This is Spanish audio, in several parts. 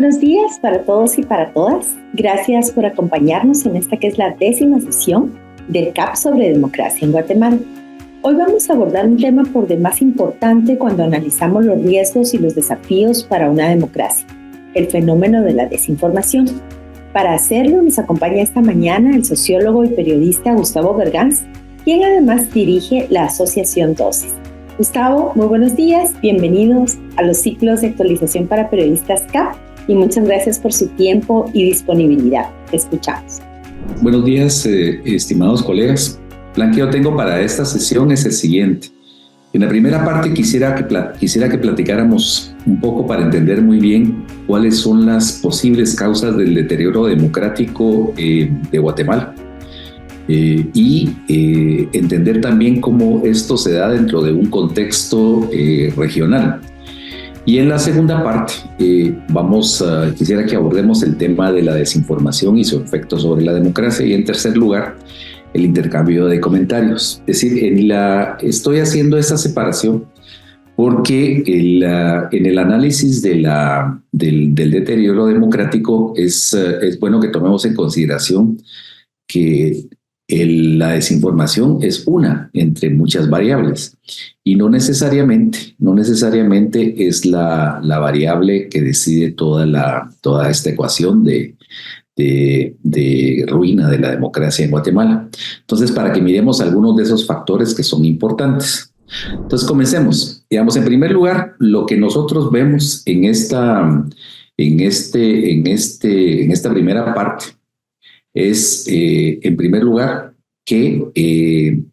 buenos días para todos y para todas. Gracias por acompañarnos en esta que es la 10ª sesión del CAP sobre democracia en Guatemala. Hoy vamos a abordar un tema por demás importante cuando analizamos los riesgos y los desafíos para una democracia, el fenómeno de la desinformación. Para hacerlo nos acompaña esta mañana el sociólogo y periodista Gustavo Bergantz, quien además dirige la Asociación Dosis. Gustavo, muy buenos días, bienvenidos a los ciclos de actualización para periodistas CAP y muchas gracias por su tiempo y disponibilidad. Te escuchamos. Buenos días, estimados colegas. El plan que yo tengo para esta sesión es el siguiente. En la primera parte quisiera que platicáramos un poco para entender muy bien cuáles son las posibles causas del deterioro democrático de Guatemala. Y entender también cómo esto se da dentro de un contexto regional. Y en la segunda parte quisiera que abordemos el tema de la desinformación y su efecto sobre la democracia, y en tercer lugar el intercambio de comentarios. Es decir, estoy haciendo esa separación porque en el análisis del deterioro democrático es bueno que tomemos en consideración que la desinformación es una entre muchas variables y no necesariamente es la variable que decide toda esta ecuación de ruina de la democracia en Guatemala. Entonces, para que miremos algunos de esos factores que son importantes. Entonces, comencemos. Digamos, en primer lugar, lo que nosotros vemos en esta primera parte es, en primer lugar, que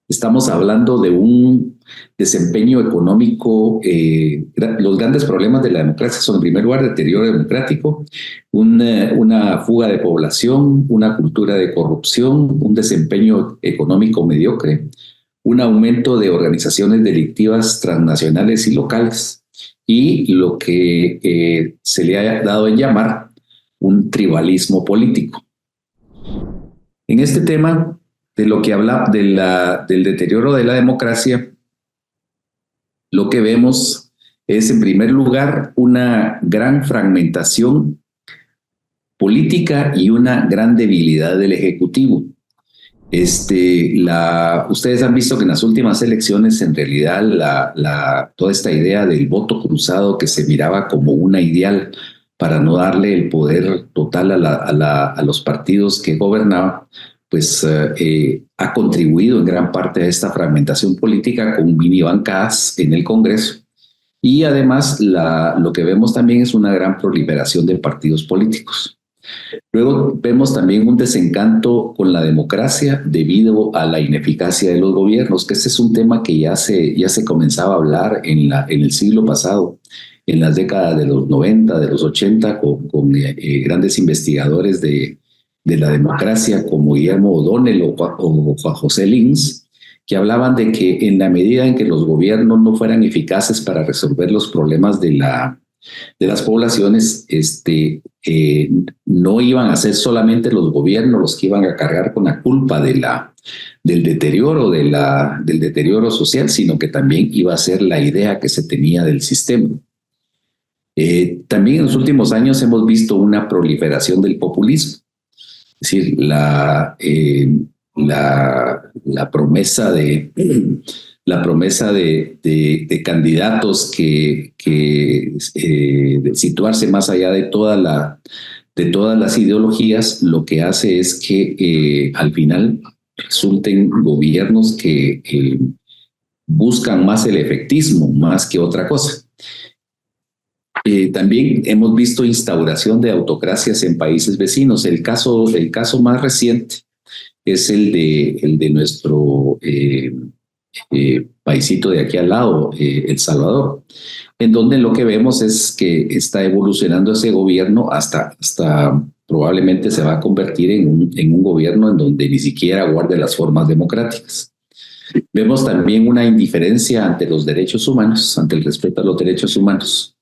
estamos hablando de un desempeño económico. Los grandes problemas de la democracia son, en primer lugar, deterioro democrático, una fuga de población, una cultura de corrupción, un desempeño económico mediocre, un aumento de organizaciones delictivas transnacionales y locales, y lo que se le ha dado en llamar un tribalismo político. En este tema de lo que habla del deterioro de la democracia, lo que vemos es, en primer lugar, una gran fragmentación política y una gran debilidad del Ejecutivo. Ustedes han visto que en las últimas elecciones, en realidad, toda esta idea del voto cruzado, que se miraba como una ideal para no darle el poder total a los partidos que gobernaban, pues ha contribuido en gran parte a esta fragmentación política con mini bancadas en el Congreso. Y además lo que vemos también es una gran proliferación de partidos políticos. Luego vemos también un desencanto con la democracia debido a la ineficacia de los gobiernos, que ese es un tema que ya se comenzaba a hablar en el siglo pasado, en las décadas de los 90, de los 80, con grandes investigadores de la democracia como Guillermo O'Donnell o Juan José Lins, que hablaban de que en la medida en que los gobiernos no fueran eficaces para resolver los problemas de las poblaciones, no iban a ser solamente los gobiernos los que iban a cargar con la culpa del deterioro del deterioro social, sino que también iba a ser la idea que se tenía del sistema. También en los últimos años hemos visto una proliferación del populismo, es decir, la promesa de candidatos que de situarse más allá de todas las ideologías, lo que hace es que al final resulten gobiernos que buscan más el efectismo más que otra cosa. También hemos visto instauración de autocracias en países vecinos. El caso más reciente es el de nuestro paisito de aquí al lado, El Salvador, en donde lo que vemos es que está evolucionando ese gobierno hasta probablemente se va a convertir en un gobierno en donde ni siquiera guarde las formas democráticas. Vemos también una indiferencia ante los derechos humanos, ante el respeto a los derechos humanos.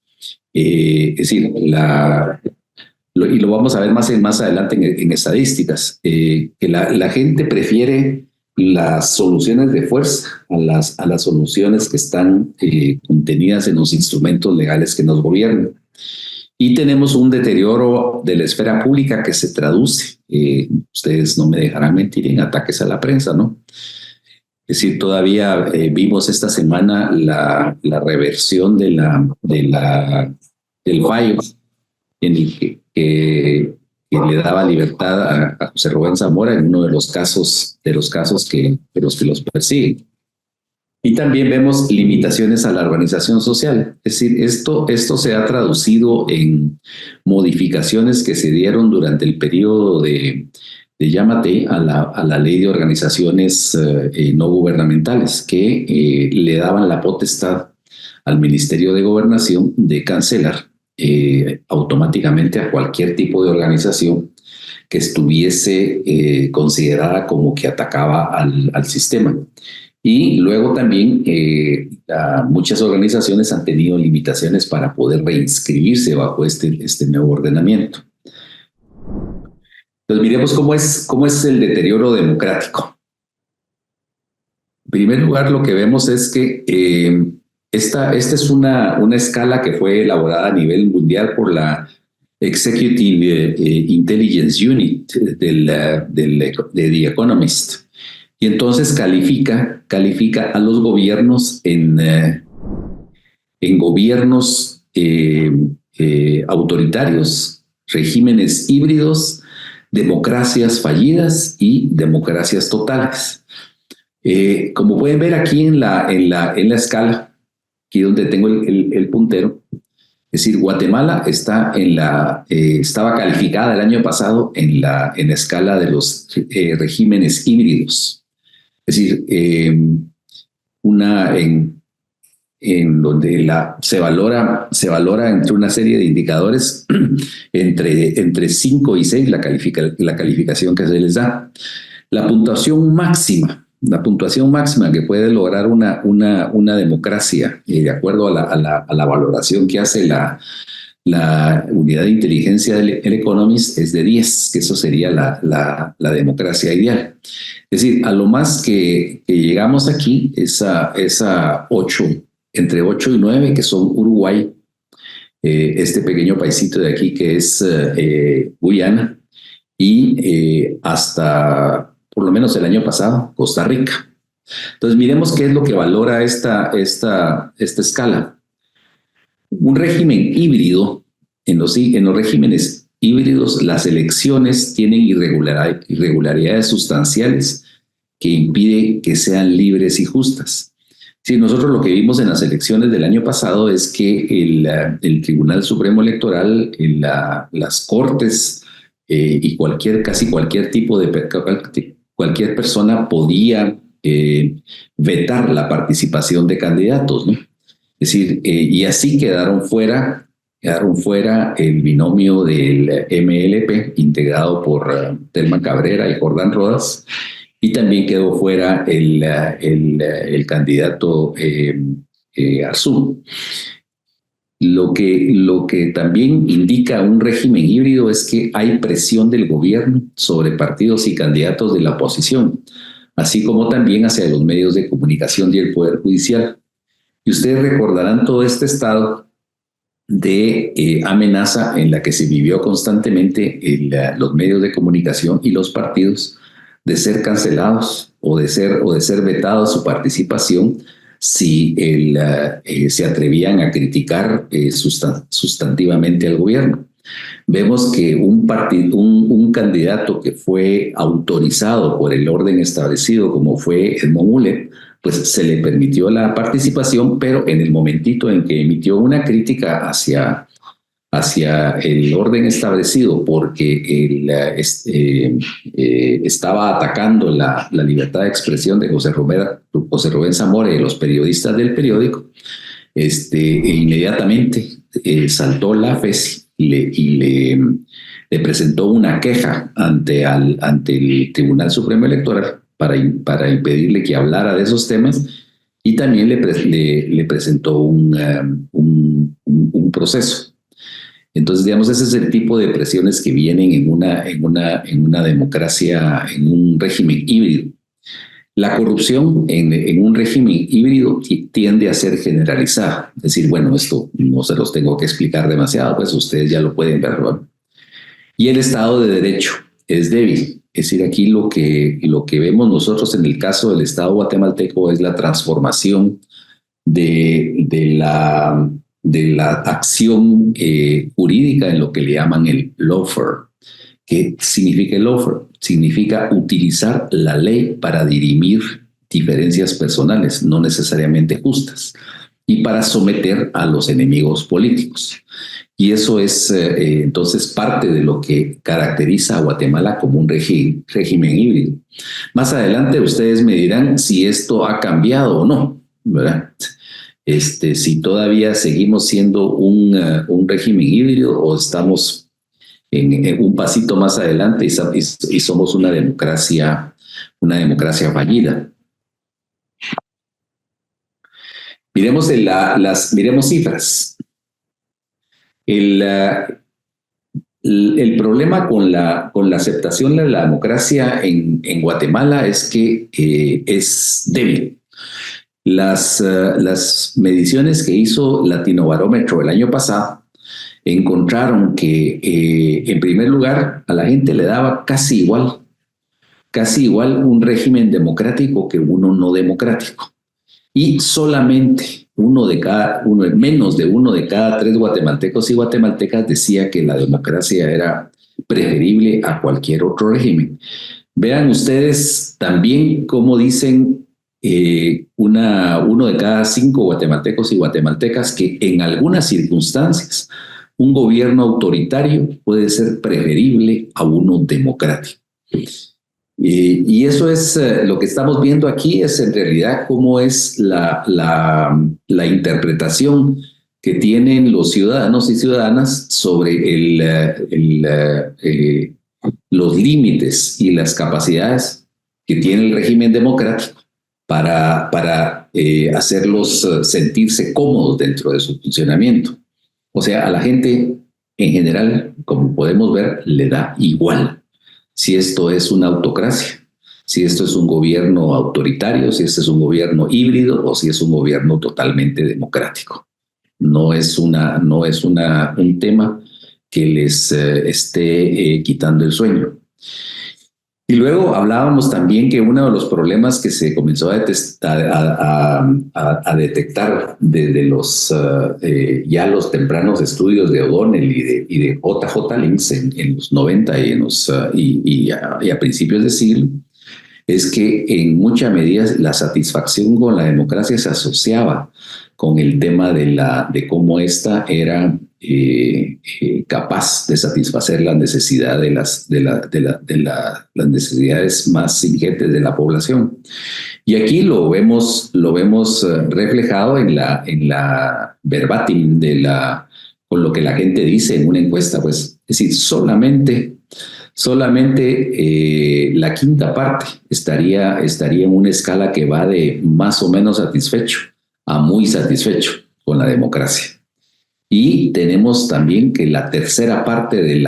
Es decir, y lo vamos a ver más adelante en estadísticas, que la gente prefiere las soluciones de fuerza a las soluciones que están contenidas en los instrumentos legales que nos gobiernan. Y tenemos un deterioro de la esfera pública que se traduce, ustedes no me dejarán mentir, en ataques a la prensa, ¿no? Es decir, todavía vimos esta semana la reversión del fallo en el que le daba libertad a José Rubén Zamora en uno de los casos de los que los persiguen. Y también vemos limitaciones a la organización social. Es decir, esto se ha traducido en modificaciones que se dieron durante el periodo de Giammattei a la ley de organizaciones no gubernamentales, que le daban la potestad al Ministerio de Gobernación de cancelar automáticamente a cualquier tipo de organización que estuviese considerada como que atacaba al sistema. Y luego también muchas organizaciones han tenido limitaciones para poder reinscribirse bajo este nuevo ordenamiento. Entonces miremos cómo es el deterioro democrático. En primer lugar, lo que vemos es que esta es una escala que fue elaborada a nivel mundial por la Executive Intelligence Unit de The Economist. Y entonces califica a los gobiernos en gobiernos autoritarios, regímenes híbridos, democracias fallidas y democracias totales. Como pueden ver aquí en la escala, aquí donde tengo el puntero, es decir, Guatemala estaba calificada el año pasado en la escala de los regímenes híbridos. Es decir, en donde se valora entre una serie de indicadores entre 5 y 6 la calificación que se les da. La puntuación máxima que puede lograr una democracia, de acuerdo a la valoración que hace la unidad de inteligencia del Economist, es de 10, que eso sería la democracia ideal. Es decir, a lo más que llegamos aquí es a 8, entre 8 y 9, que son Uruguay, este pequeño paisito de aquí que es Guyana, y hasta por lo menos el año pasado, Costa Rica. Entonces miremos qué es lo que valora esta escala. Un régimen híbrido, en los regímenes híbridos, las elecciones tienen irregularidades sustanciales que impiden que sean libres y justas. Sí, nosotros lo que vimos en las elecciones del año pasado es que el Tribunal Supremo Electoral, las Cortes y casi cualquier tipo cualquier persona podía vetar la participación de candidatos, ¿no? Es decir, y así quedaron fuera el binomio del MLP, integrado por Telma Cabrera y Jordán Rodas, y también quedó fuera el candidato Arzú. Lo que también indica un régimen híbrido es que hay presión del gobierno sobre partidos y candidatos de la oposición, así como también hacia los medios de comunicación y el Poder Judicial. Y ustedes recordarán todo este estado de amenaza en la que se vivió constantemente los medios de comunicación y los partidos de ser cancelados o de ser vetados su participación si se atrevían a criticar sustantivamente al gobierno. Vemos que un candidato que fue autorizado por el orden establecido, como fue Edmond Müller, pues se le permitió la participación, pero en el momentito en que emitió una crítica hacia el orden establecido porque estaba atacando la libertad de expresión de José Rubén Zamora y los periodistas del periódico, inmediatamente saltó la FESI y le presentó una queja ante el Tribunal Supremo Electoral para impedirle que hablara de esos temas, y también le presentó un proceso. Entonces, digamos, ese es el tipo de presiones que vienen en una democracia, en un régimen híbrido. La corrupción en un régimen híbrido tiende a ser generalizada. Es decir, bueno, esto no se los tengo que explicar demasiado, pues ustedes ya lo pueden ver, ¿no? Y el Estado de Derecho es débil. Es decir, aquí lo que vemos nosotros en el caso del Estado guatemalteco es la transformación de la acción jurídica en lo que le llaman el lawfare. ¿Qué significa el lawfare? Significa utilizar la ley para dirimir diferencias personales, no necesariamente justas, y para someter a los enemigos políticos. Y eso es entonces parte de lo que caracteriza a Guatemala como un régimen híbrido. Más adelante ustedes me dirán si esto ha cambiado o no, ¿verdad? Si todavía seguimos siendo un régimen híbrido o estamos en un pasito más adelante y somos una democracia fallida. Miremos miremos cifras. El problema con la aceptación de la democracia en Guatemala es que es débil. Las mediciones que hizo Latinobarómetro el año pasado encontraron que, en primer lugar, a la gente le daba casi igual un régimen democrático que uno no democrático. Y solamente menos de uno de cada 3 guatemaltecos y guatemaltecas decía que la democracia era preferible a cualquier otro régimen. Vean ustedes también cómo dicen uno de cada 5 guatemaltecos y guatemaltecas que en algunas circunstancias un gobierno autoritario puede ser preferible a uno democrático. Y eso es lo que estamos viendo aquí, es en realidad cómo es la interpretación que tienen los ciudadanos y ciudadanas sobre los límites y las capacidades que tiene el régimen democrático para hacerlos sentirse cómodos dentro de su funcionamiento. O sea, a la gente en general, como podemos ver, le da igual si esto es una autocracia, si esto es un gobierno autoritario, si este es un gobierno híbrido o si es un gobierno totalmente democrático. No es un tema que les esté quitando el sueño. Y luego hablábamos también que uno de los problemas que se comenzó a detectar desde ya los tempranos estudios de O'Donnell y de J.J. Links en los 90 y a principios de siglo, es que en mucha medida la satisfacción con la democracia se asociaba con el tema de cómo ésta era capaz de satisfacer las necesidades las necesidades más ingentes de la población. Y aquí lo vemos reflejado en la verbatim con lo que la gente dice en una encuesta, pues, es decir, solamente la quinta parte estaría en una escala que va de más o menos satisfecho a muy satisfecho con la democracia. Y tenemos también que la tercera parte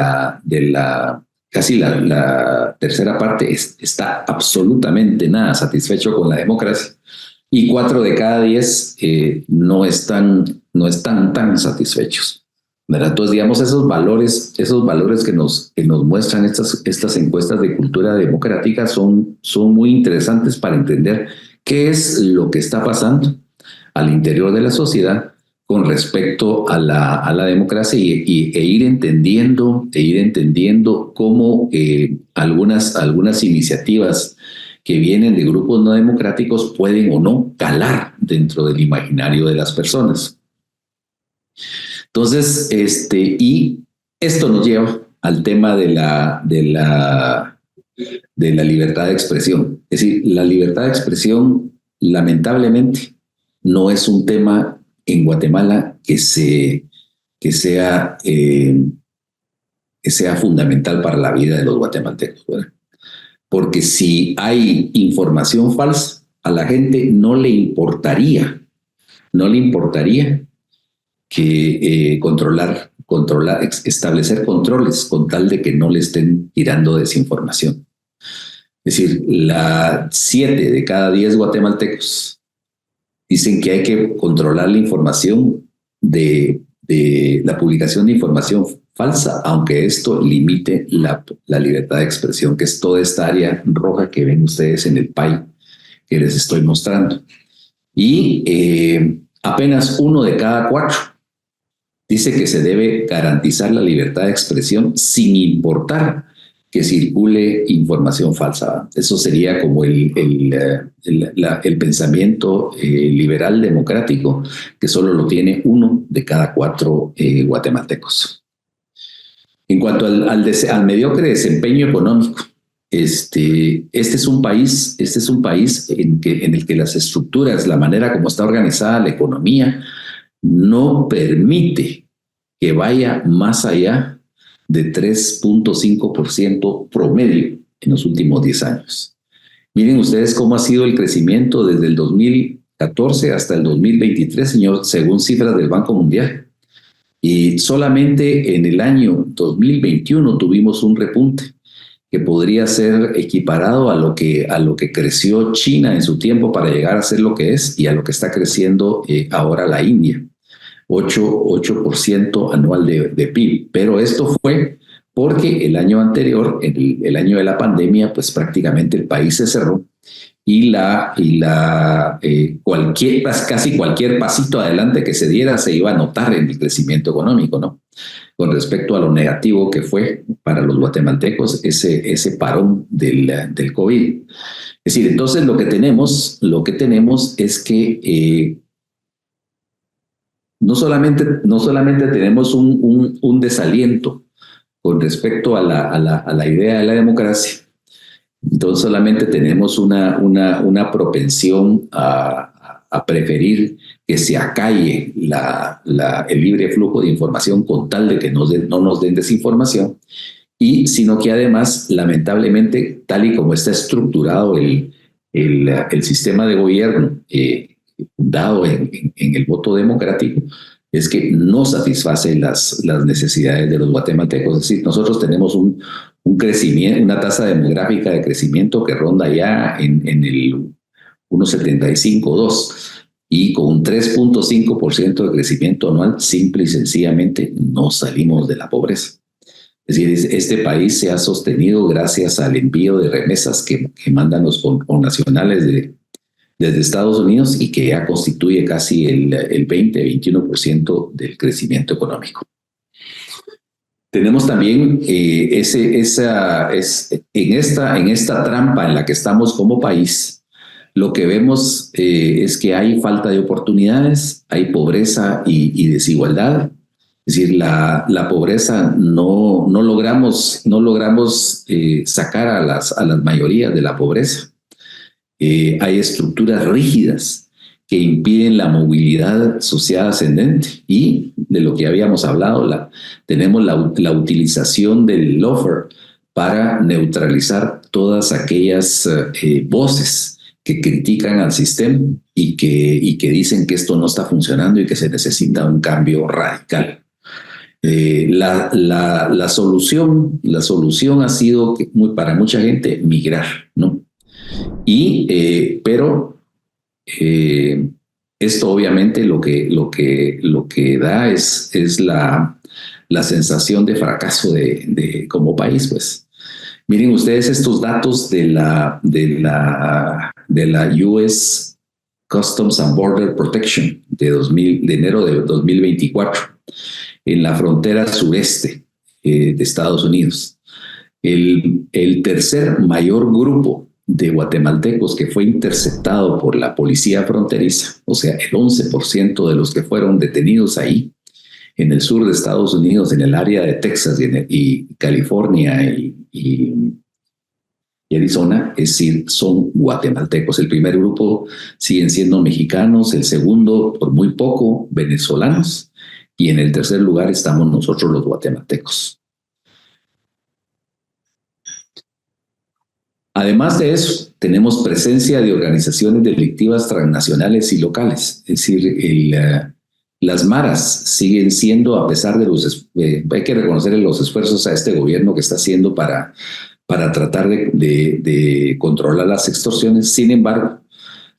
casi la tercera parte está absolutamente nada satisfecho con la democracia. Y 4 de cada 10 no están tan satisfechos, ¿verdad? Entonces, digamos, esos valores que nos muestran estas encuestas de cultura democrática son muy interesantes para entender qué es lo que está pasando al interior de la sociedad con respecto a la democracia e ir entendiendo cómo algunas iniciativas que vienen de grupos no democráticos pueden o no calar dentro del imaginario de las personas. Entonces, y esto nos lleva al tema de la libertad de expresión. Es decir, la libertad de expresión, lamentablemente, no es un tema en Guatemala que sea fundamental para la vida de los guatemaltecos, ¿verdad? Porque si hay información falsa, a la gente no le importaría que establecer controles con tal de que no le estén tirando desinformación. Es decir, 7 de cada 10 guatemaltecos dicen que hay que controlar la información de la publicación de información falsa, aunque esto limite la libertad de expresión, que es toda esta área roja que ven ustedes en el pie que les estoy mostrando. Y apenas 1 de cada 4 dice que se debe garantizar la libertad de expresión sin importar que circule información falsa. Eso sería como el pensamiento liberal democrático, que solo lo tiene 1 de cada 4 guatemaltecos. En cuanto al mediocre desempeño económico, este es un país en el que las estructuras, la manera como está organizada la economía, no permite que vaya más allá de 3.5% promedio en los últimos 10 años. Miren ustedes cómo ha sido el crecimiento desde el 2014 hasta el 2023, señor, según cifras del Banco Mundial. Y solamente en el año 2021 tuvimos un repunte que podría ser equiparado a lo que creció China en su tiempo para llegar a ser lo que es y a lo que está creciendo ahora la India. 8% anual de PIB, pero esto fue porque el año anterior, el año de la pandemia, pues prácticamente el país se cerró y casi cualquier pasito adelante que se diera se iba a notar en el crecimiento económico, ¿no? Con respecto a lo negativo que fue para los guatemaltecos ese parón del COVID. Es decir, entonces lo que tenemos es que no solamente tenemos un desaliento con respecto a la idea de la democracia, entonces solamente tenemos una propensión a preferir que se acalle el libre flujo de información con tal de que no nos den desinformación, sino que además, lamentablemente, tal y como está estructurado el sistema de gobierno, dado en el voto democrático, es que no satisface las necesidades de los guatemaltecos. Es decir, nosotros tenemos un crecimiento, una tasa demográfica de crecimiento que ronda ya en el 1,75-2, y con un 3.5% de crecimiento anual, simple y sencillamente no salimos de la pobreza. Es decir, este país se ha sostenido gracias al envío de remesas que mandan los connacionales desde Estados Unidos y que ya constituye casi el 20-21% del crecimiento económico. Tenemos también en esta trampa en la que estamos como país, lo que vemos es que hay falta de oportunidades, hay pobreza y desigualdad. Es decir, la pobreza no logramos sacar a las mayorías de la pobreza. Hay estructuras rígidas que impiden la movilidad social ascendente, y de lo que habíamos hablado, tenemos la utilización del lawfare para neutralizar todas aquellas voces que critican al sistema y que dicen que esto no está funcionando y que se necesita un cambio radical. La solución ha sido para mucha gente migrar, ¿no? Pero esto obviamente lo que da es la sensación de fracaso como país, pues. Miren ustedes estos datos de la US Customs and Border Protection de enero de 2024 en la frontera sureste de Estados Unidos. El tercer mayor grupo de guatemaltecos que fue interceptado por la policía fronteriza, o sea, el 11% de los que fueron detenidos ahí, en el sur de Estados Unidos, en el área de Texas y California y Arizona, es decir, son guatemaltecos. El primer grupo siguen siendo mexicanos, el segundo, por muy poco, venezolanos, y en el tercer lugar estamos nosotros los guatemaltecos. Además de eso, tenemos presencia de organizaciones delictivas transnacionales y locales. Es decir, las maras siguen siendo, a pesar de hay que reconocer los esfuerzos a este gobierno que está haciendo para para tratar de controlar las extorsiones. Sin embargo,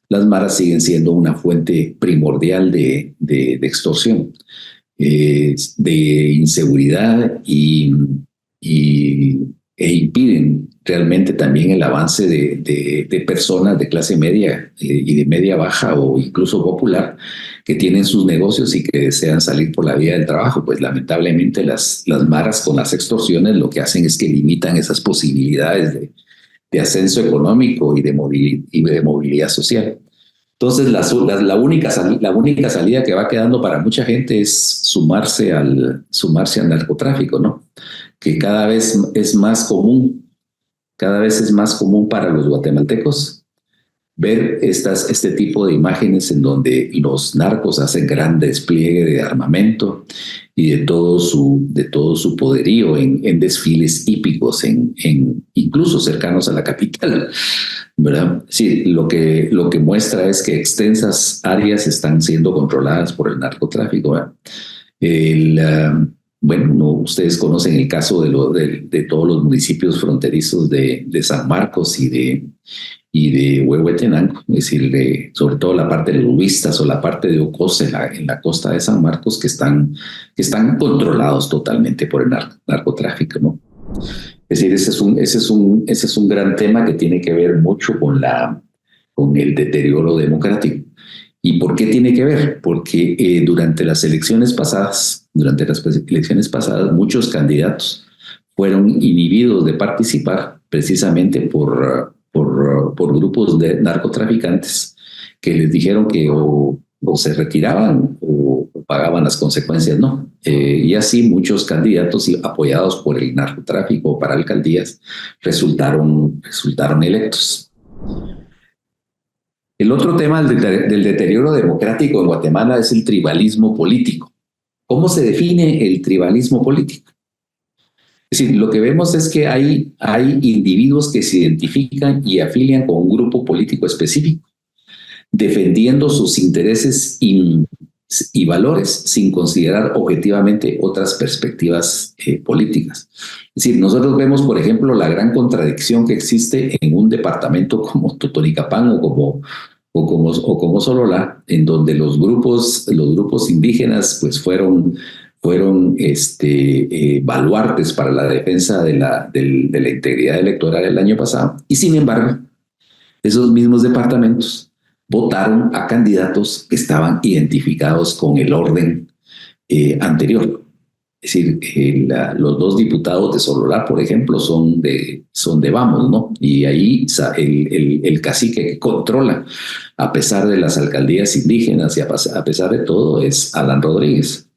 las maras siguen siendo una fuente primordial de extorsión, de inseguridad e impiden realmente también el avance de personas de clase media y de media baja o incluso popular que tienen sus negocios y que desean salir por la vía del trabajo. Pues lamentablemente las maras con las extorsiones lo que hacen es que limitan esas posibilidades de ascenso económico y de movilidad social. Entonces, la única salida que va quedando para mucha gente es sumarse al narcotráfico, ¿no? Que cada vez es más común para los guatemaltecos ver este tipo de imágenes en donde los narcos hacen gran despliegue de armamento y de todo su poderío en desfiles hípicos, incluso cercanos a la capital, ¿verdad? Sí, lo que muestra es que extensas áreas están siendo controladas por el narcotráfico, ¿verdad? Bueno, ustedes conocen el caso de todos los municipios fronterizos de San Marcos y de Huehuetenango, es decir, sobre todo la parte de Lubistas o la parte de Ocos en la costa de San Marcos, que están controlados totalmente por el narcotráfico, ¿no? Es decir, ese es un gran tema que tiene que ver mucho con el deterioro democrático. ¿Y por qué tiene que ver? Porque durante las elecciones pasadas, muchos candidatos fueron inhibidos de participar precisamente por grupos de narcotraficantes que les dijeron que o se retiraban o pagaban las consecuencias, ¿no? Y así muchos candidatos apoyados por el narcotráfico para alcaldías resultaron electos. El otro tema del deterioro democrático en Guatemala es el tribalismo político. ¿Cómo se define el tribalismo político? Es decir, lo que vemos es que hay individuos que se identifican y afilian con un grupo político específico, defendiendo sus intereses y valores sin considerar objetivamente otras perspectivas políticas. Es decir, nosotros vemos, por ejemplo, la gran contradicción que existe en un departamento como Totonicapán o como Sololá, en donde los grupos indígenas pues fueron baluartes para la defensa de la integridad electoral el año pasado, y sin embargo, esos mismos departamentos votaron a candidatos que estaban identificados con el orden anterior. Es decir, los dos diputados de Sololá, por ejemplo, son de Vamos, ¿no? Y ahí el cacique que controla, a pesar de las alcaldías indígenas y a pesar de todo, es Alan Rodríguez.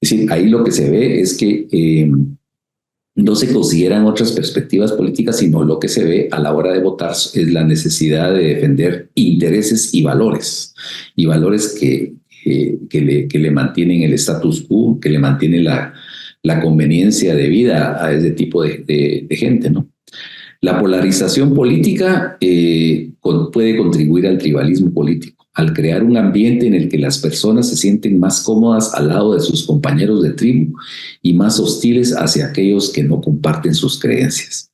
Es decir, ahí lo que se ve es que no se consideran otras perspectivas políticas, sino lo que se ve a la hora de votar es la necesidad de defender intereses y valores que le mantienen el status quo, que le mantienen la conveniencia de vida a ese tipo de gente, ¿no? La polarización política puede contribuir al tribalismo político, al crear un ambiente en el que las personas se sienten más cómodas al lado de sus compañeros de tribu y más hostiles hacia aquellos que no comparten sus creencias.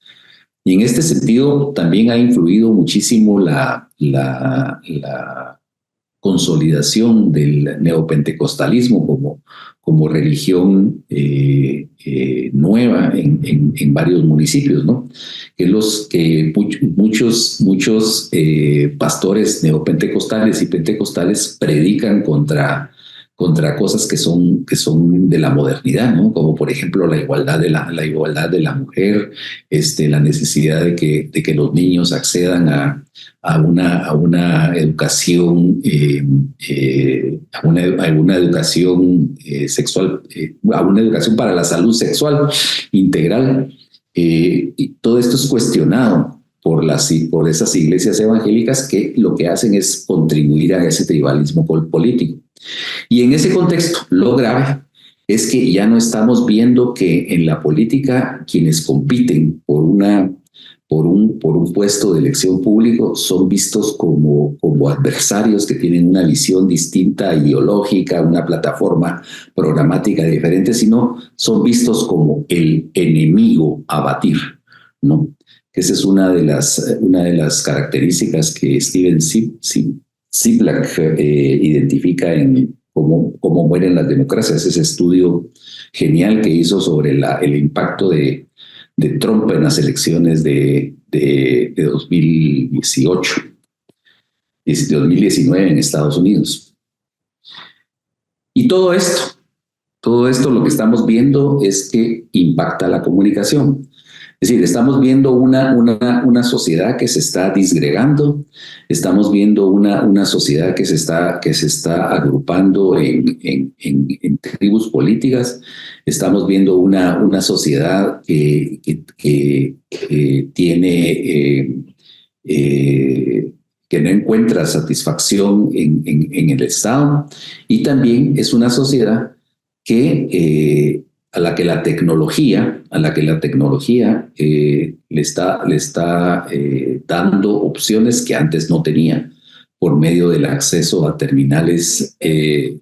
Y en este sentido también ha influido muchísimo la consolidación del neopentecostalismo como religión nueva en varios municipios, ¿no? Que muchos pastores neopentecostales y pentecostales predican contra cosas que son de la modernidad, ¿no? Como por ejemplo la igualdad de la mujer, la necesidad de que los niños accedan a una educación sexual, a una educación para la salud sexual integral. Y todo esto es cuestionado por esas iglesias evangélicas que lo que hacen es contribuir a ese tribalismo político. Y en ese contexto, lo grave es que ya no estamos viendo que en la política quienes compiten por un puesto de elección público son vistos como adversarios que tienen una visión distinta, ideológica, una plataforma programática diferente, sino son vistos como el enemigo a batir, ¿no? que esa es una de las características que Steven Siblak identifica en cómo mueren las democracias. Ese estudio genial que hizo sobre el impacto de Trump en las elecciones de 2018, de 2019 en Estados Unidos. Y todo esto lo que estamos viendo es que impacta la comunicación. Es decir, estamos viendo una sociedad que se está disgregando, estamos viendo una sociedad que se está agrupando en tribus políticas, estamos viendo una sociedad que tiene que no encuentra satisfacción en el Estado, y también es una sociedad que a la que la tecnología le está dando opciones que antes no tenía por medio del acceso a terminales de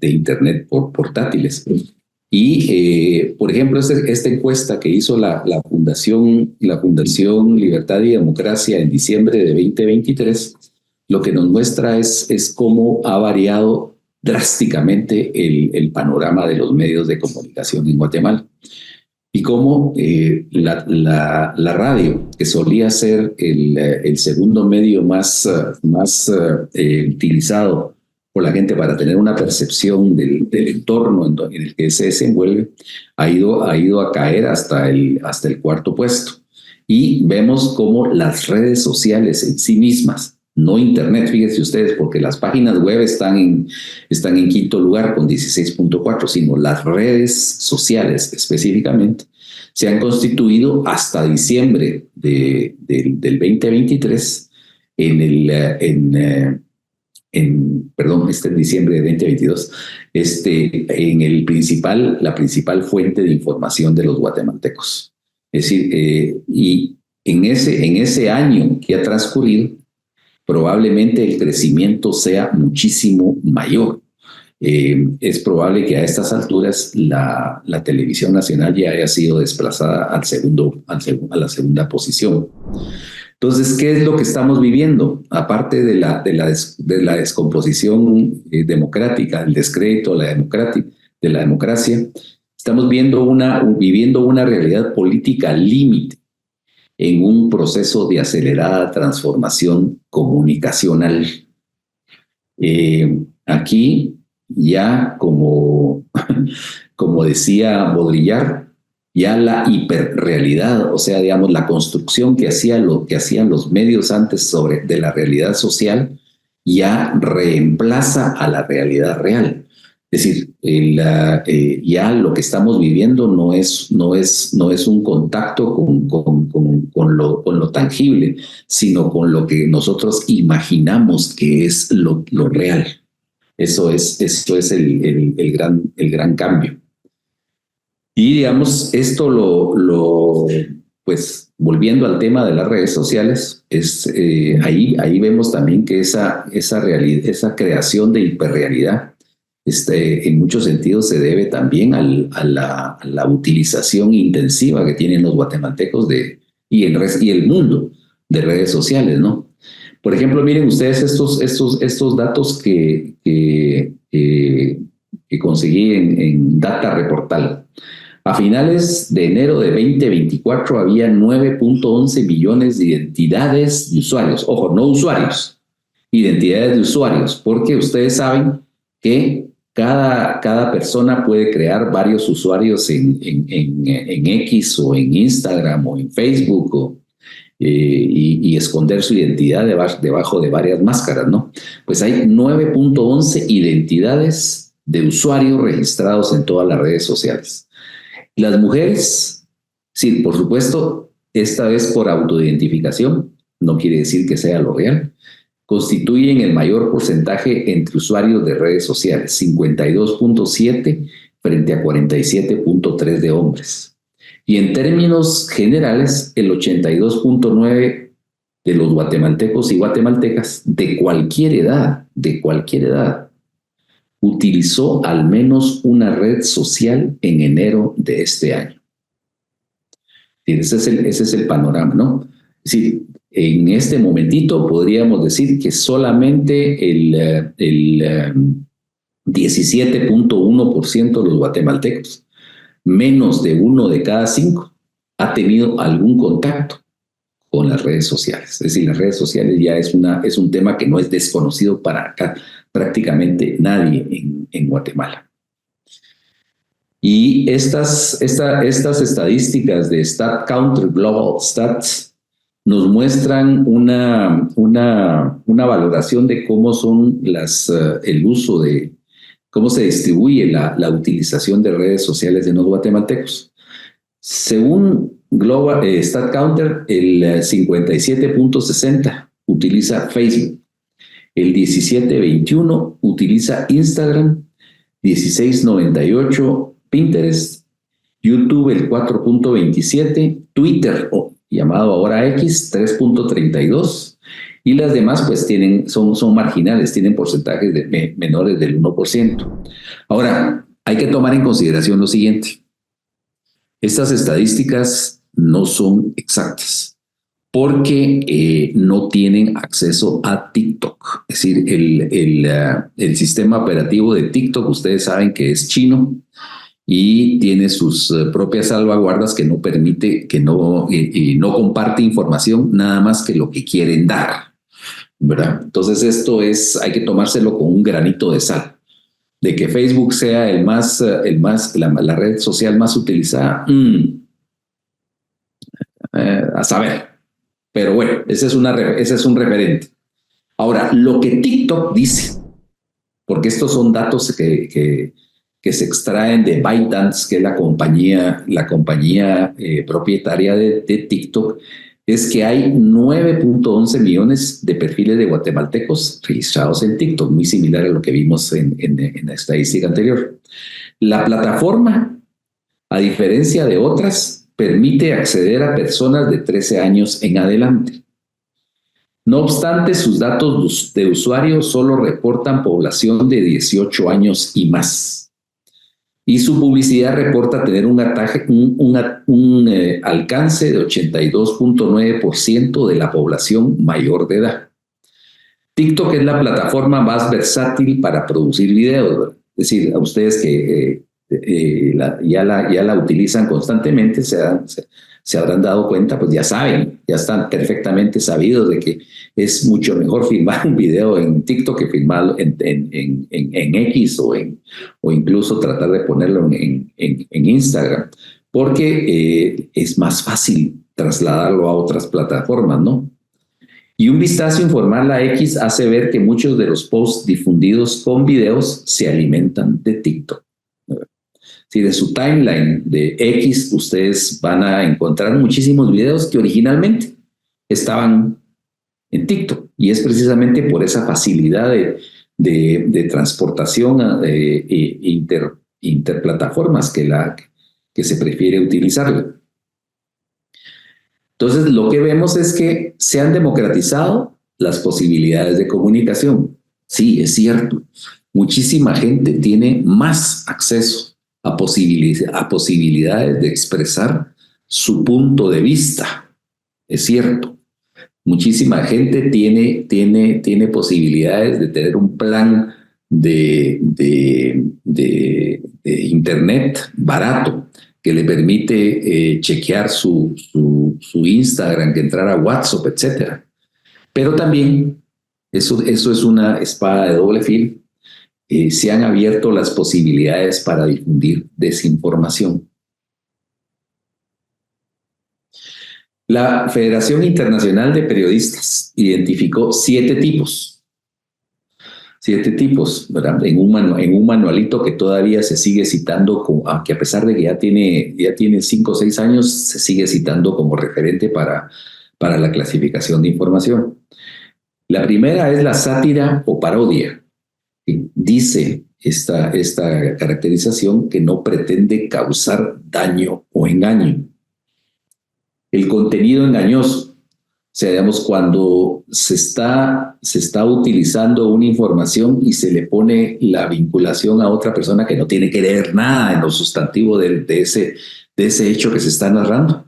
Internet portátiles. Y, por ejemplo, esta encuesta que hizo la Fundación Libertad y Democracia en diciembre de 2023, lo que nos muestra es cómo ha variado drásticamente el panorama de los medios de comunicación en Guatemala. Y cómo la radio, que solía ser el segundo medio más utilizado por la gente para tener una percepción del entorno en el que se desenvuelve, ha ido a caer hasta el cuarto puesto. Y vemos cómo las redes sociales en sí mismas, no Internet, fíjense ustedes, porque las páginas web están en quinto lugar con 16.4, sino las redes sociales específicamente, se han constituido hasta diciembre del 2023 en diciembre de 2022, la principal fuente de información de los guatemaltecos. Es decir, y en ese año que ha transcurrido, probablemente el crecimiento sea muchísimo mayor. Es probable que a estas alturas la televisión nacional ya haya sido desplazada a la segunda posición. Entonces, ¿qué es lo que estamos viviendo? Aparte de la descomposición democrática, el descrédito de la democracia, estamos viviendo una realidad política límite en un proceso de acelerada transformación comunicacional. Aquí ya, como decía Baudrillard, ya la hiperrealidad, o sea, digamos, la construcción que hacían los medios antes de la realidad social, ya reemplaza a la realidad real. Es decir, ya lo que estamos viviendo no es un contacto con lo tangible, sino con lo que nosotros imaginamos que es lo real. Eso es el gran cambio. Y digamos, esto pues volviendo al tema de las redes sociales, ahí vemos también que esa creación de hiperrealidad, en muchos sentidos se debe también a la utilización intensiva que tienen los guatemaltecos y el mundo de redes sociales, ¿no? Por ejemplo, miren ustedes estos datos que conseguí en Data Reportal. A finales de enero de 2024 había 9.11 millones de identidades de usuarios. Ojo, no usuarios, identidades de usuarios, porque ustedes saben que cada persona puede crear varios usuarios en X o en Instagram o en Facebook y esconder su identidad debajo de varias máscaras, ¿no? Pues hay 9.11 identidades de usuarios registrados en todas las redes sociales. Las mujeres, sí, por supuesto, esta vez por autoidentificación, no quiere decir que sea lo real, constituyen el mayor porcentaje entre usuarios de redes sociales, 52.7 frente a 47.3 de hombres. Y en términos generales, el 82.9 de los guatemaltecos y guatemaltecas de cualquier edad, utilizó al menos una red social en enero de este año. Ese es el panorama, ¿no? Es decir, en este momentito podríamos decir que solamente el 17.1% de los guatemaltecos, menos de 1 de cada 5, ha tenido algún contacto con las redes sociales. Es decir, las redes sociales ya es un tema que no es desconocido para acá, prácticamente nadie en Guatemala. Y estas estadísticas de StatCounter Global Stats nos muestran una valoración de cómo son el uso de, cómo se distribuye la utilización de redes sociales de los guatemaltecos. Según StatCounter, el 57.60 utiliza Facebook, el 17.21 utiliza Instagram, 16.98 Pinterest, YouTube el 4.27, Twitter, llamado ahora X, 3.32, y las demás pues son marginales, tienen porcentajes menores del 1%. Ahora, hay que tomar en consideración lo siguiente. Estas estadísticas no son exactas porque no tienen acceso a TikTok. Es decir, el sistema operativo de TikTok, ustedes saben que es chino y tiene sus propias salvaguardas que no permite, y no comparte información nada más que lo que quieren dar, ¿verdad? Entonces hay que tomárselo con un granito de sal. De que Facebook sea la red social más utilizada, a saber. Pero bueno, ese es un referente. Ahora, lo que TikTok dice, porque estos son datos que se extraen de ByteDance, que es la compañía propietaria de TikTok, es que hay 9.11 millones de perfiles de guatemaltecos registrados en TikTok, muy similar a lo que vimos en la estadística anterior. La plataforma, a diferencia de otras, permite acceder a personas de 13 años en adelante. No obstante, sus datos de usuario solo reportan población de 18 años y más. Y su publicidad reporta tener un alcance de 82.9% de la población mayor de edad. TikTok es la plataforma más versátil para producir videos, ¿verdad? Es decir, a ustedes que ya la utilizan constantemente se habrán dado cuenta, pues ya saben, ya están perfectamente sabidos de que es mucho mejor filmar un video en TikTok que filmarlo en X o incluso tratar de ponerlo en Instagram, porque es más fácil trasladarlo a otras plataformas, ¿no? Y un vistazo informal a X hace ver que muchos de los posts difundidos con videos se alimentan de TikTok. Si de su timeline de X ustedes van a encontrar muchísimos videos que originalmente estaban en TikTok, y es precisamente por esa facilidad de transportación interplataformas que se prefiere utilizarlo. Entonces, lo que vemos es que se han democratizado las posibilidades de comunicación. Sí, es cierto. Muchísima gente tiene más acceso a posibilidades de expresar su punto de vista. Es cierto. Muchísima gente tiene posibilidades de tener un plan de internet barato que le permite chequear su Instagram, que entrar a WhatsApp, etc. Pero también, eso es una espada de doble filo. Se han abierto las posibilidades para difundir desinformación. La Federación Internacional de Periodistas identificó 7 tipos. 7 tipos, ¿verdad? En un manualito que todavía se sigue citando, aunque a pesar de que ya tiene 5 o 6 años, se sigue citando como referente para la clasificación de información. La primera es la sátira o parodia. Dice esta caracterización que no pretende causar daño o engaño. El contenido engañoso, o sea, digamos, cuando se está utilizando una información y se le pone la vinculación a otra persona que no tiene que ver nada en lo sustantivo de ese hecho que se está narrando.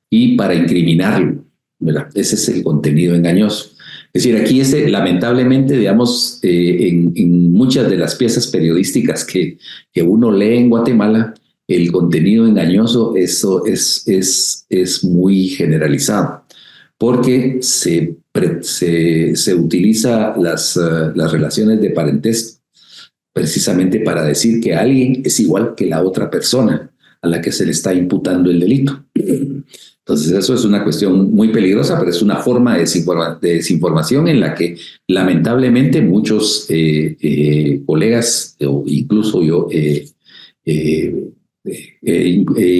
y para incriminarlo, ¿verdad? Ese es el contenido engañoso. Es decir, aquí lamentablemente, digamos, en muchas de las piezas periodísticas que uno lee en Guatemala, el contenido engañoso eso es muy generalizado, porque se utiliza las relaciones de parentesco precisamente para decir que alguien es igual que la otra persona a la que se le está imputando el delito. Entonces eso es una cuestión muy peligrosa, pero es una forma de desinformación en la que lamentablemente muchos colegas, o incluso yo, he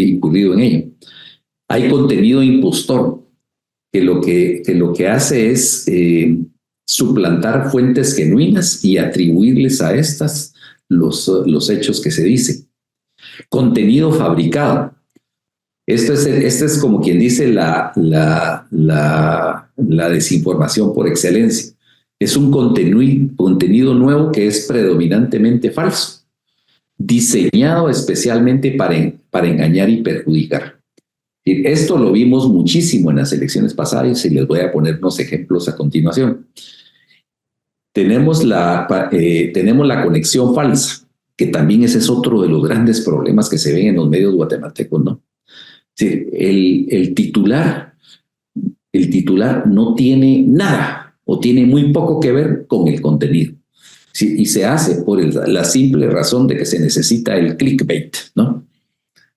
incurrido en ello. Hay contenido impostor que lo que hace es suplantar fuentes genuinas y atribuirles a estas los hechos que se dicen. Contenido fabricado. Esto es como quien dice la desinformación por excelencia. Es un contenido nuevo que es predominantemente falso, diseñado especialmente para engañar y perjudicar. Esto lo vimos muchísimo en las elecciones pasadas y les voy a poner unos ejemplos a continuación. Tenemos la conexión falsa, que también ese es otro de los grandes problemas que se ven en los medios guatemaltecos, ¿no? Sí, el titular no tiene nada o tiene muy poco que ver con el contenido. Sí, y se hace por la simple razón de que se necesita el clickbait, ¿no?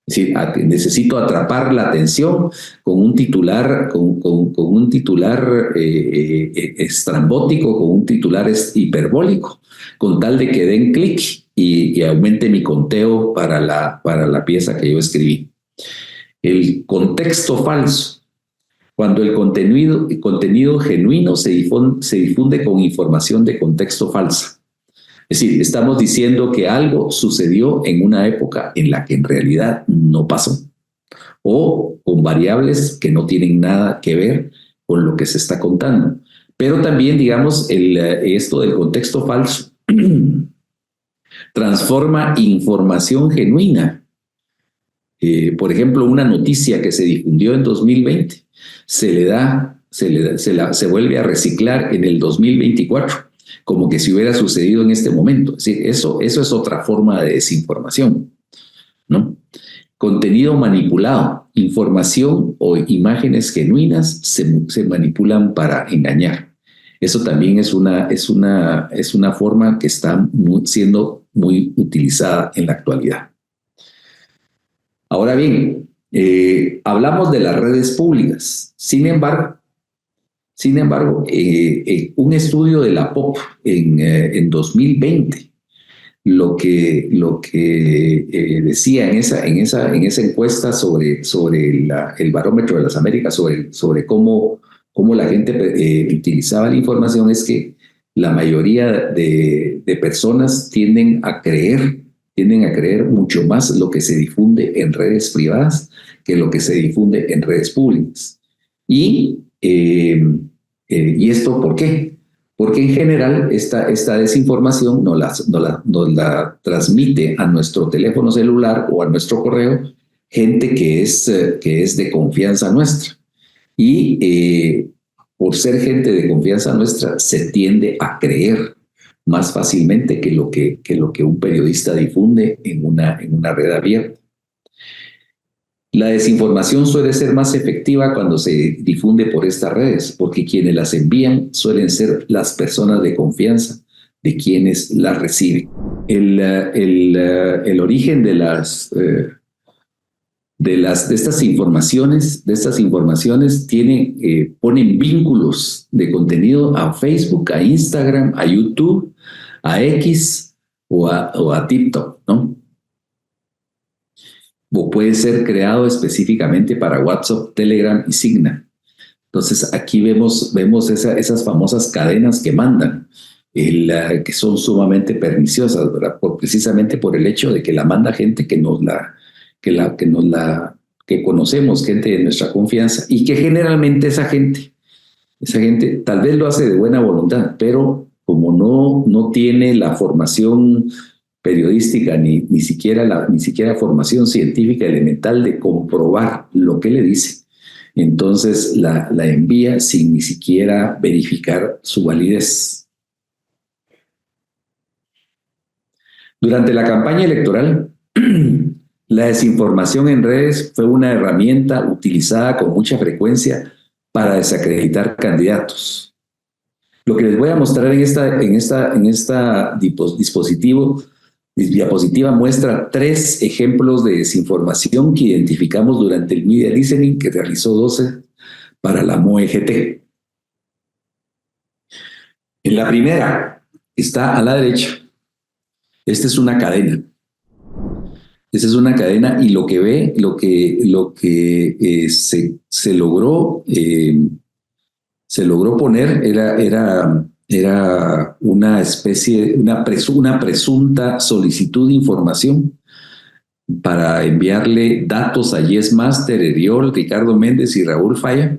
Es decir, necesito atrapar la atención con un titular, con un titular estrambótico, con un titular hiperbólico, con tal de que den clic y aumente mi conteo para la pieza que yo escribí. El contexto falso, cuando el contenido genuino se difunde con información de contexto falsa. Es decir, estamos diciendo que algo sucedió en una época en la que en realidad no pasó, o con variables que no tienen nada que ver con lo que se está contando. Pero también, digamos, esto del contexto falso transforma información genuina. Por ejemplo, una noticia que se difundió en 2020 se vuelve a reciclar en el 2024, como que si hubiera sucedido en este momento. Es decir, eso es otra forma de desinformación, ¿no? Contenido manipulado, información o imágenes genuinas se manipulan para engañar. Eso también es una forma que está siendo muy utilizada en la actualidad. Ahora bien, hablamos de las redes públicas. Sin embargo, un estudio de la POP en 2020, lo que decía en esa encuesta sobre el barómetro de las Américas, sobre cómo la gente utilizaba la información, es que la mayoría de personas tienden a creer mucho más lo que se difunde en redes privadas que lo que se difunde en redes públicas. ¿Y esto por qué? Porque en general esta desinformación nos la transmite a nuestro teléfono celular o a nuestro correo gente que es de confianza nuestra. Y por ser gente de confianza nuestra, se tiende a creer más fácilmente que lo que un periodista difunde en una red abierta. La desinformación suele ser más efectiva cuando se difunde por estas redes, porque quienes las envían suelen ser las personas de confianza de quienes las reciben. El origen de estas informaciones ponen vínculos de contenido a Facebook, a Instagram, a YouTube, a X o a TikTok, ¿no? O puede ser creado específicamente para WhatsApp, Telegram y Signal. Entonces aquí vemos esas famosas cadenas que mandan, que son sumamente perniciosas, ¿verdad? Precisamente por el hecho de que la manda gente que conocemos, gente de nuestra confianza, y que generalmente esa gente tal vez lo hace de buena voluntad, pero como no tiene la formación periodística ni siquiera formación científica elemental de comprobar lo que le dice, entonces la envía sin ni siquiera verificar su validez. Durante la campaña electoral, la desinformación en redes fue una herramienta utilizada con mucha frecuencia para desacreditar candidatos. Lo que les voy a mostrar en esta diapositiva muestra 3 ejemplos de desinformación que identificamos durante el Media Listening que realizó DOCE para la MOEGT. En la primera, está a la derecha. Esta es una cadena. Esta es una cadena y lo que se logró poner era una especie, una presunta solicitud de información para enviarle datos a Yes Master, Eriol, Ricardo Méndez y Raúl Falla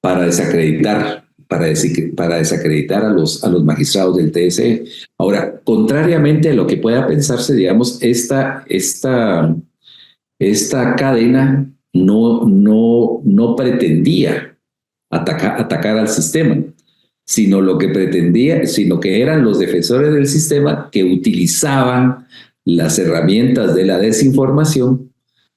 para desacreditar a los magistrados del TSE. Ahora, contrariamente a lo que pueda pensarse, digamos, esta cadena no pretendía atacar al sistema, sino que eran los defensores del sistema que utilizaban las herramientas de la desinformación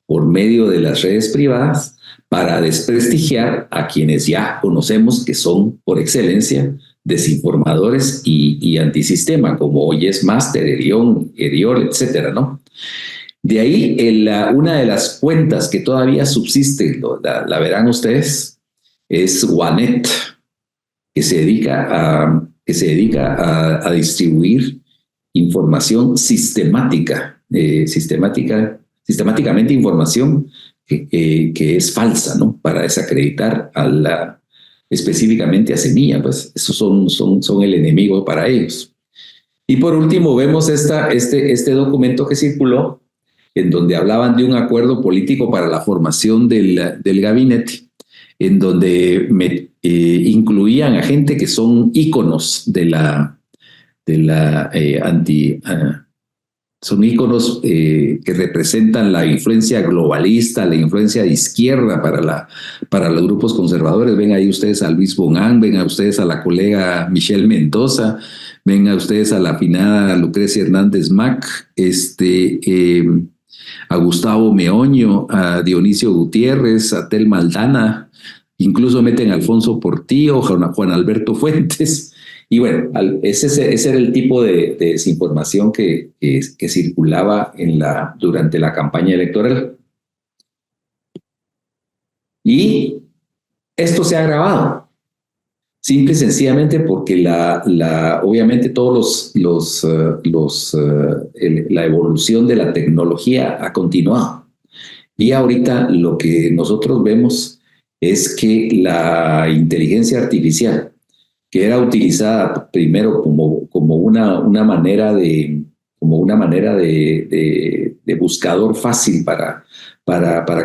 por medio de las redes privadas para desprestigiar a quienes ya conocemos que son, por excelencia, desinformadores y antisistema, como Yes Master, Eriol, etcétera, ¿no? De ahí, una de las cuentas que todavía subsiste, la verán ustedes, es Wanet, que se dedica a distribuir información sistemáticamente información que es falsa, ¿no? Para desacreditar específicamente a Semilla, pues esos son el enemigo para ellos. Y por último vemos este documento que circuló en donde hablaban de un acuerdo político para la formación del gabinete, en donde incluían a gente que son íconos son íconos que representan la influencia globalista, la influencia de izquierda para los grupos conservadores. Ven ahí ustedes a Luis Bonán, ven a ustedes a la colega Michelle Mendoza, ven a ustedes a la afinada Lucrecia Hernández Mac, a Gustavo Meoño, a Dionisio Gutiérrez, a Tel Maldana, incluso meten a Alfonso Portillo, Juan Alberto Fuentes. Y bueno, ese era el tipo de desinformación que circulaba durante la campaña electoral. Y esto se ha agravado, simple y sencillamente porque obviamente la evolución de la tecnología ha continuado. Y ahorita lo que nosotros vemos es que la inteligencia artificial, que era utilizada primero como una manera de buscador fácil para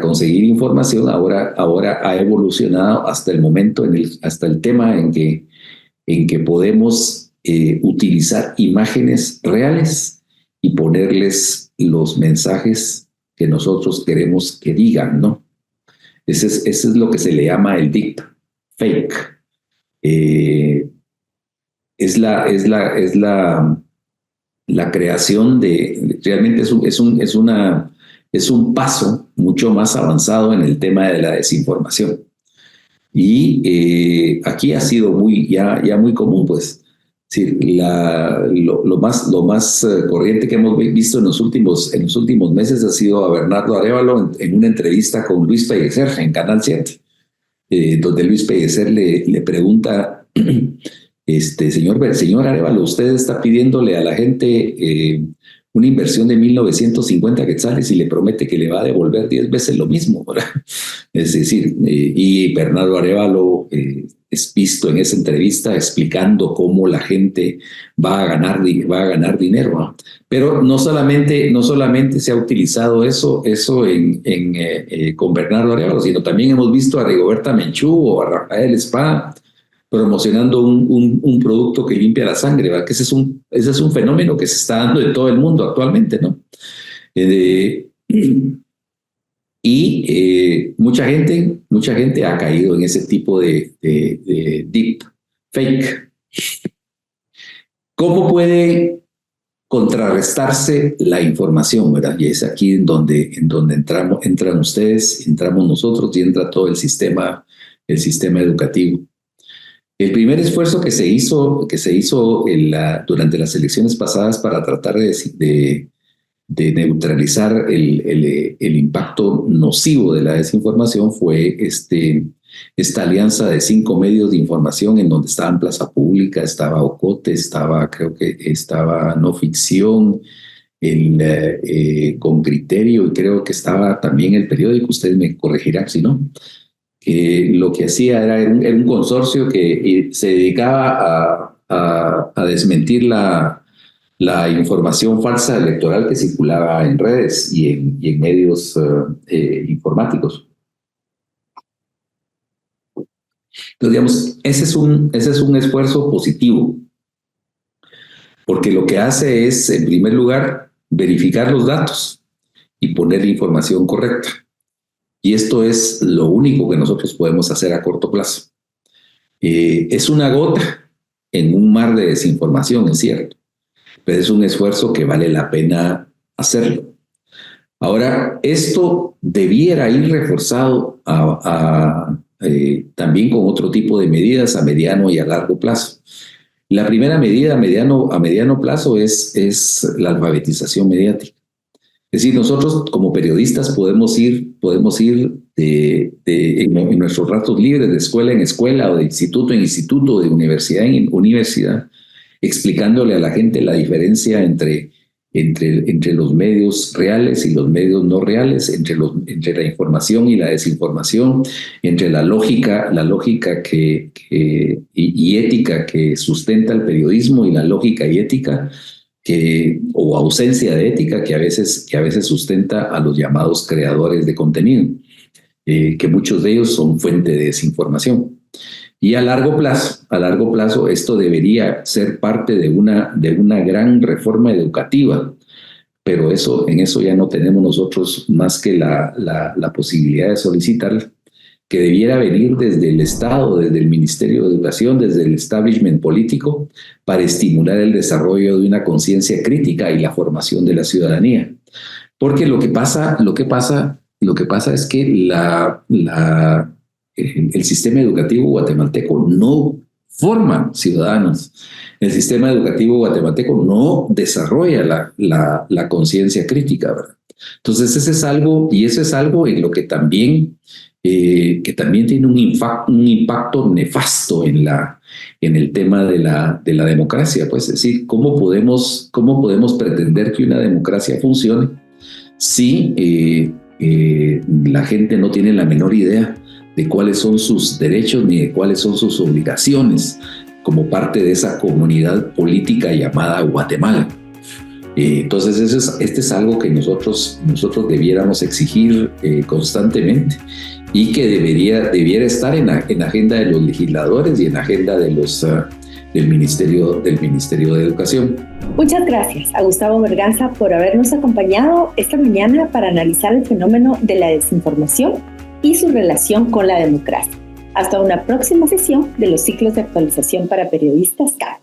conseguir información, ahora ha evolucionado hasta el momento, hasta el tema en que podemos utilizar imágenes reales y ponerles los mensajes que nosotros queremos que digan, ¿no? Ese es lo que se le llama el deep fake. Es la creación realmente es un paso mucho más avanzado en el tema de la desinformación. Y aquí ha sido ya muy común, pues. Es decir, lo más corriente que hemos visto en los últimos meses ha sido a Bernardo Arévalo en una entrevista con Luis Pellecer en Canal 7. Donde Luis Pellecer le pregunta, señor Arévalo, usted está pidiéndole a la gente una inversión de 1.950 quetzales y le promete que le va a devolver 10 veces lo mismo, ¿verdad? Es decir, y Bernardo Arévalo es visto en esa entrevista explicando cómo la gente va a ganar dinero, ¿no? Pero no solamente se ha utilizado eso con Bernardo Arévalo, sino también hemos visto a Rigoberta Menchú o a Rafael Espada promocionando un producto que limpia la sangre, ¿verdad? Que ese es un fenómeno que se está dando en todo el mundo actualmente, ¿no? Y mucha gente ha caído en ese tipo de deep fake. ¿Cómo puede contrarrestarse la información, ¿verdad? Y es aquí en donde entran ustedes, entramos nosotros y entra todo el sistema educativo. El primer esfuerzo que se hizo durante las elecciones pasadas para tratar de neutralizar el impacto nocivo de la desinformación fue esta alianza de 5 medios de información en donde estaban Plaza Pública, estaba Ocote, creo que estaba No Ficción, Con Criterio, y creo que estaba también el periódico, ustedes me corregirán si no. Lo que hacía era un consorcio que se dedicaba a desmentir la información falsa electoral que circulaba en redes y en medios informáticos. Entonces, digamos, ese es un esfuerzo positivo, porque lo que hace es, en primer lugar, verificar los datos y poner la información correcta. Y esto es lo único que nosotros podemos hacer a corto plazo. Es una gota en un mar de desinformación, es cierto, pero es un esfuerzo que vale la pena hacerlo. Ahora, esto debiera ir reforzado también con otro tipo de medidas a mediano y a largo plazo. La primera medida a mediano plazo es la alfabetización mediática. Es decir, nosotros como periodistas podemos ir en nuestros ratos libres de escuela en escuela o de instituto en instituto, de universidad en universidad, explicándole a la gente la diferencia entre los medios reales y los medios no reales, entre la información y la desinformación, entre la lógica y ética que sustenta el periodismo y la lógica y ética o ausencia de ética que a veces sustenta a los llamados creadores de contenido, que muchos de ellos son fuente de desinformación. Y a largo plazo esto debería ser parte de una gran reforma educativa, pero en eso ya no tenemos nosotros más que la posibilidad de solicitar, que debiera venir desde el Estado, desde el Ministerio de Educación, desde el establishment político, para estimular el desarrollo de una conciencia crítica y la formación de la ciudadanía. Porque lo que pasa es que el sistema educativo guatemalteco no forma ciudadanos. El sistema educativo guatemalteco no desarrolla la conciencia crítica, ¿verdad? Entonces, eso es algo en lo que también tiene un impacto nefasto en el tema de la democracia. Pues, es decir, ¿cómo podemos pretender que una democracia funcione si la gente no tiene la menor idea de cuáles son sus derechos ni de cuáles son sus obligaciones como parte de esa comunidad política llamada Guatemala? Entonces, este es algo que nosotros debiéramos exigir constantemente y que debiera estar en agenda de los legisladores y en agenda de del Ministerio de Educación. Muchas gracias a Gustavo Berganza por habernos acompañado esta mañana para analizar el fenómeno de la desinformación y su relación con la democracia. Hasta una próxima sesión de los ciclos de actualización para periodistas CAP.